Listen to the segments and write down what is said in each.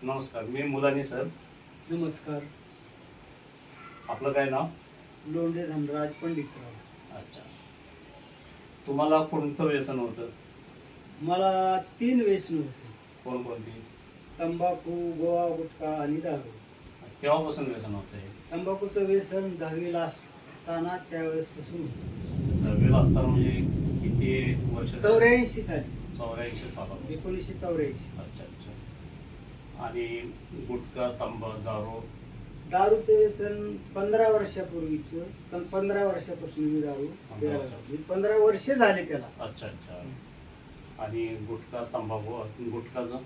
नमस्कार, मी मुलानी सर. नमस्कार. आपलं काय नाव? लोंढे धनराज पंडितराव. अच्छा. तुम्हाला कोणतं व्यसन होतं? मला 3 व्यसन होते. कोणकोणती? तंबाखू, गोवा, गुटखा आणि दारू. केव्हापासून व्यसन होतं हे? तंबाखूचं व्यसन 10वीला असताना त्यावेळेसपासून होतं. 10वीला असताना म्हणजे किती वर्ष? 84 साली. 84 सालापासून. 1984. अच्छा अच्छा. आणि गुटखा, दारू? दारूचं व्यसन 15 वर्षापूर्वीचं. पण 15 वर्षापासून मी दारू 15 प्यायला वर्ष. लागलो. 15 वर्ष झाले त्याला. अच्छा अच्छा. आणि गुटखा, तंबाखू, गुटखाचं?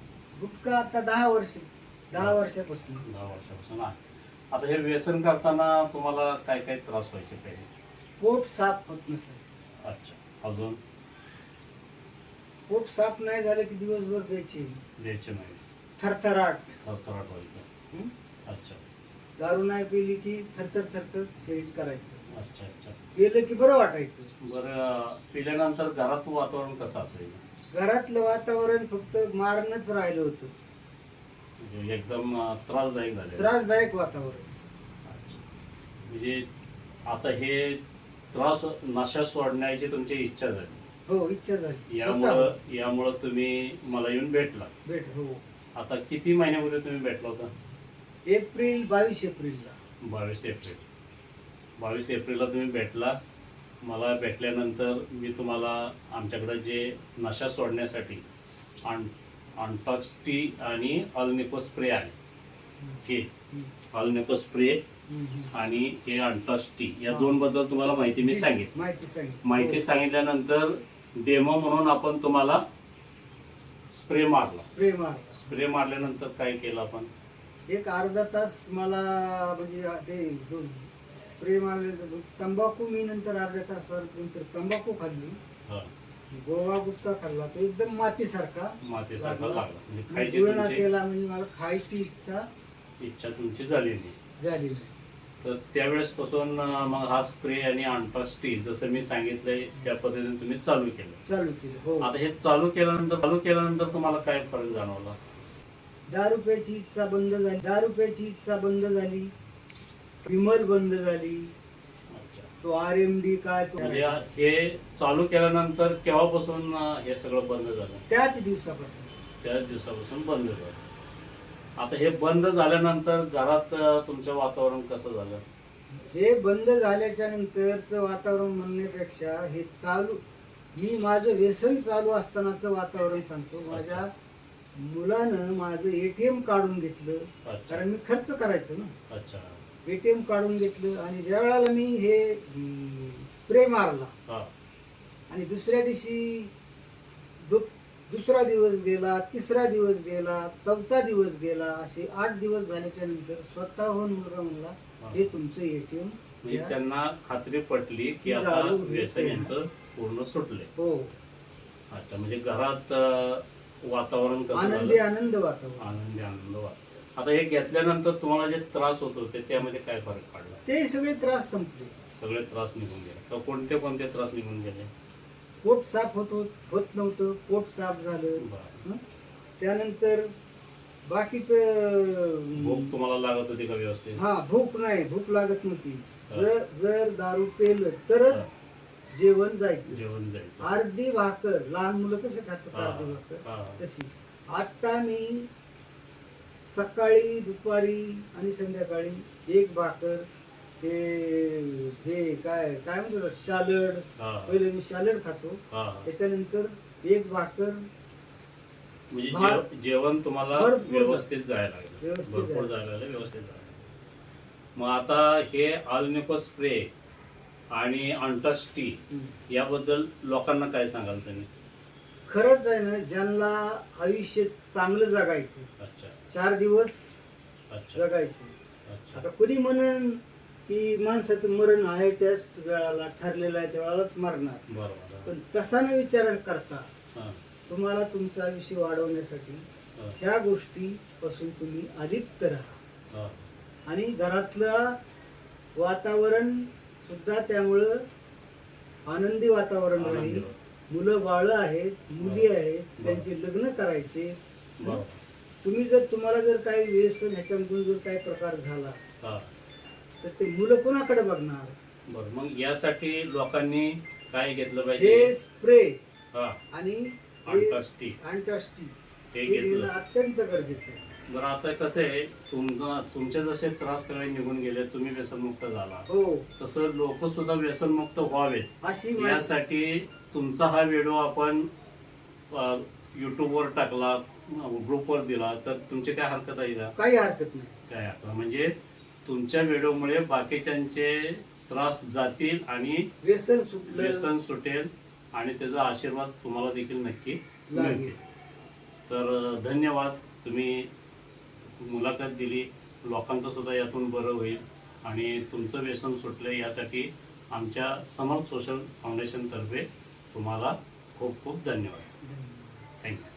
गुटखा आता 10 वर्षापासून. 10 वर्षापासून आहे. आता हे व्यसन करताना तुम्हाला काय काय त्रास व्हायचे पहिले? पोट साफ होत नसेल. अच्छा. अजून? पोट साफ नाही झालं की दिवसभर द्यायचे नाही. थरथराट. थरथराट व्हायचं. हं? अच्छा दारू नाही पिली की थरथर शरीर करायचं. अच्छा अच्छा. पिलं की बरं वाटायचं. बरं, पिल्यानंतर घरात वातावरण कसं असायचं? घरातलं वातावरण फक्त मारणंच राहिलं होतं. म्हणजे एकदम त्रासदायक झाले? त्रासदायक वातावरण. अच्छा. म्हणजे आता हे त्रास, नशा सोडण्याची तुमची इच्छा झाली? हो, इच्छा झाली. यामुळं तुम्ही मला येऊन भेटला? हो. आता किती महिन्यापूर्वी तुम्ही भेटला होता? 22 एप्रिलला. 22 एप्रिलला तुम्ही भेटला. मला भेटल्यानंतर मी तुम्हाला आमच्याकडे जे नशा सोडण्यासाठी अंटाक्स टी आणि अल्निको स्प्रे आहे, हे अल्निको स्प्रे आणि हे अंटाक्स टी, या दोन बद्दल तुम्हाला माहिती मी सांगितली. माहिती सांगितल्यानंतर डेमो म्हणून आपण तुम्हाला स्प्रे स्प्रे मारल्यानंतर काय केलं आपण? एक अर्धा तास मला म्हणजे ते स्प्रे मारले. तंबाखू मी नंतर अर्ध्या तासानंतर तंबाखू खाल्ली. गोवा गुटखा खाल्ला. तो एकदम मातीसारखा लागला. म्हणजे केला. म्हणजे मला खायची इच्छा तुमची झाली नाही. तर त्यावेळेस पासून मग हा स्प्रे आणि अंटाक्स टी जसं मी सांगितलंय त्या पद्धतीने तुम्ही चालू केलं. हो. आता हे चालू केल्यानंतर तुम्हाला काय फरक जाणवला? दारू प्यायची इच्छा बंद झाली. विमल बंद झाली. तो RMD काय तो म्हणजे हे चालू केल्यानंतर केव्हापासून हे सगळं बंद झालं? त्याच दिवसापासून बंद झालं. आता हे बंद झाल्यानंतर घरात तुमचं वातावरण कसं झालं? हे बंद झाल्याच्या नंतरचं वातावरण म्हणण्यापेक्षा हे मी माझं व्यसन चालू असतानाचं वातावरण सांगतो. माझ्या मुलानं माझं ATM काढून घेतलं. कारण मी खर्च करायचो ना. अच्छा. ATM काढून घेतलं आणि ज्या वेळेला मी हे स्प्रे मारला आणि दुसऱ्या दिवशी दुसरा दिवस गेला, तिसरा दिवस गेला, चौथा दिवस गेला, असे 8 दिवस झाल्याच्या नंतर स्वतःहून मुलगा म्हणला, हे तुमचं ATM. म्हणजे त्यांना खात्री पटली की आता व्यसन यांचं पूर्ण सुटले. हो. अच्छा. म्हणजे घरात वातावरण कसं? आनंद वातावरण. आनंद. आता हे घेतल्यानंतर तुम्हाला जे त्रास होत होते त्यामध्ये काय फरक पडला? ते सगळे त्रास संपले. सगळे त्रास निघून गेले. तर कोणते त्रास निघून गेले? पोट साफ होत नव्हतं. पोट साफ झालं. त्यानंतर बाकीचं भूक तुम्हाला लागत होती का व्यवस्थित? भूक लागत नव्हती. जर दारू पेलं तरच जेवण जायचं. अर्धी भाकर, लहान मुलं कसे खातात अर्धी भाकर, तशी. आता मी सकाळी, दुपारी आणि संध्याकाळी एक भाकर, हे काय म्हणतो सॅलड. पहिले मी सॅलड खातो. त्याच्यानंतर एक भाकर. म्हणजे जेवण तुम्हाला व्यवस्थित जायला लागलं. मग आता हे अल्निको स्प्रे आणि अंटाक्स टी याबद्दल लोकांना काय सांगाल तुम्ही? खरंच आहे ना, ज्यांना आयुष्य चांगलं जगायचं, 4 दिवस जगायचं. आता कोणी म्हणन की माणसाचं मरण आहे त्याच वेळाला ठरलेलं आहे, त्या वेळालाच मरणार. बरोबर. पण तसा न विचार करता तुम्हाला तुमचं आयुष्य वाढवण्यासाठी ह्या गोष्टीपासून तुम्ही अलिप्त राहा. आणि घरातलं वातावरण सुद्धा त्यामुळं आनंदी वातावरण राहील. मुलं बाळ आहेत, मुली आहेत, त्यांचे लग्न करायचे. तुम्हाला जर काही व्यसन ह्याच्यामधून जर काही प्रकार झाला हा तर ते मुलं कोणाकडे बघणार? बरं, मग यासाठी लोकांनी काय घेतलं पाहिजे? हे स्प्रे हा आणि अँटास्टी अँटास्टी हे हे घेतलं. घेणं अत्यंत गरजेचं आहे. बरं, आता कसं आहे, तुमचे जसे त्रास सगळे निघून गेले, तुम्ही व्यसनमुक्त झाला, हो, तसं लोक सुद्धा व्यसनमुक्त व्हावेत अशी माझी- यासाठी तुमचा हा व्हिडिओ आपण युट्यूबवर टाकला, ग्रुपवर दिला, तर तुमची काय हरकत आहे का? काही हरकत नाही. काय हरकत म्हणजे तुमच्या व्हिडिओमुळे बाकीच्यांचे त्रास जातील आणि व्यसन सुटलं व्यसन सुटेल आणि त्याचा आशीर्वाद तुम्हाला देखील नक्की लागेल. मिळतील. तर धन्यवाद, तुम्ही मुलाखत दिली, लोकांचं सुद्धा यातून बरं होईल आणि तुमचं व्यसन सुटलं यासाठी आमच्या समर्थ सोशल फाउंडेशनतर्फे तुम्हाला खूप खूप धन्यवाद. थँक्यू.